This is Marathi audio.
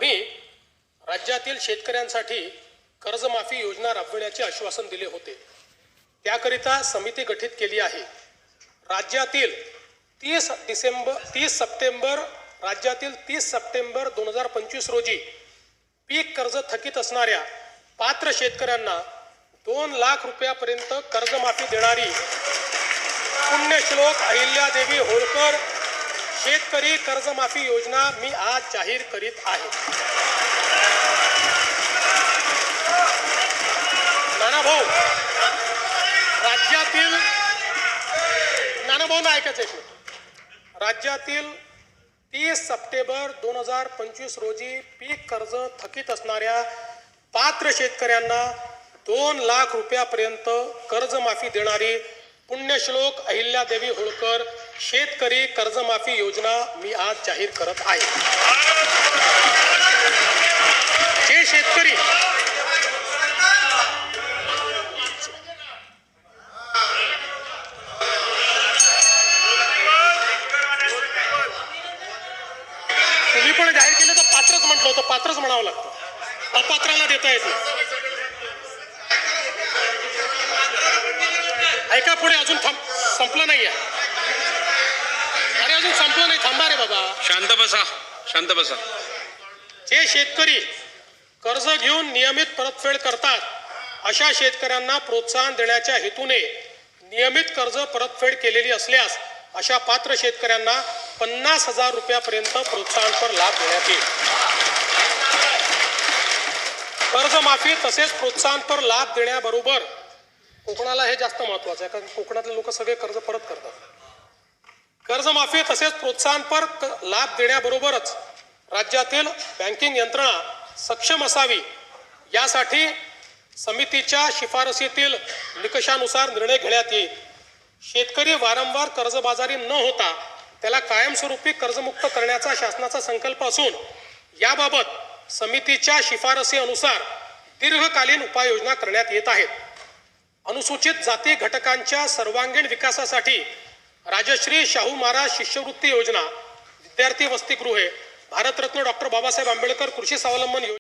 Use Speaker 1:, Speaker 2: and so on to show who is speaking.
Speaker 1: आम्ही राज्यातील शेतकऱ्यांसाठी कर्जमाफी योजना राबविण्याचे आश्वासन दिले होते। त्याकरिता समिती गठीत केली आहे। राज्यातील 30 सप्टेंबर 2025 रोजी पीक कर्ज थकीत असणाऱ्या पात्र शेतकऱ्यांना 2 लाख रुपयापर्यंत कर्जमाफी देणारी पुण्यश्लोक अहिल्यादेवी होळकर शेतकरी कर्जमाफी योजना मी आज जाहीर करीत आहे। नानाभाऊ, राज्यातील 30 सप्टेंबर 2025 रोजी पीक कर्ज थकीत असणाऱ्या पात्र शेतकऱ्यांना 2 लाख रुपयापर्यंत कर्जमाफी देणारी पुण्यश्लोक अहिल्यादेवी होळकर शेतकरी कर्जमाफी योजना मी आज जाहीर करत आहे। जे शेतकरी तुम्ही पण जाहीर केलं तर पात्रच म्हटलं होतं, पात्रच म्हणावं लागतं, अपात्रांना देता येत नाही। ऐका पुढे, अजून संपलं नाहीये। अरे अजून संपलं नाही, थांबा रे बाबा,
Speaker 2: शांत बसा, शांत बसा।
Speaker 1: जे शेतकरी कर्ज घेऊन नियमित परतफेड करतात अशा शेतकऱ्यांना प्रोत्साहन देण्याच्या हेतूने नियमित कर्ज परतफेड केलेली असल्यास अशा पात्र शेतकऱ्यांना 50,000 रुपयापर्यंत प्रोत्साहनपर लाभ देण्यात येईल। कर्जमाफी तसेच प्रोत्साहनपर लाभ देण्याबरोबर कोकणाला हे जास्त महत्वाचं आहे, कारण कोकणातले लोक सगळे कर्ज परत करतात। कर्जमाफी तसेच प्रोत्साहनपर लाभ देण्याबरोबरच राज्यातील बँकिंग यंत्रणा सक्षम असावी यासाठी समितीच्या शिफारसीतील निकषानुसार निर्णय घेण्यात येईल। शेतकरी वारंवार कर्जबाजारी न होता त्याला कायमस्वरूपी कर्जमुक्त करण्याचा शासनाचा संकल्प असून याबाबत समितीच्या शिफारसी अनुसार दीर्घकालीन उपाययोजना करण्यात येत आहेत। अनुसूचित जाती घटकांच्या सर्वांगीण विकासासाठी राजश्री शाहू महाराज शिष्यवृत्ती योजना, विद्यार्थी वसतिगृहे, भारतरत्न डॉक्टर बाबासाहेब आंबेडकर कृषी स्वावलंबन योजना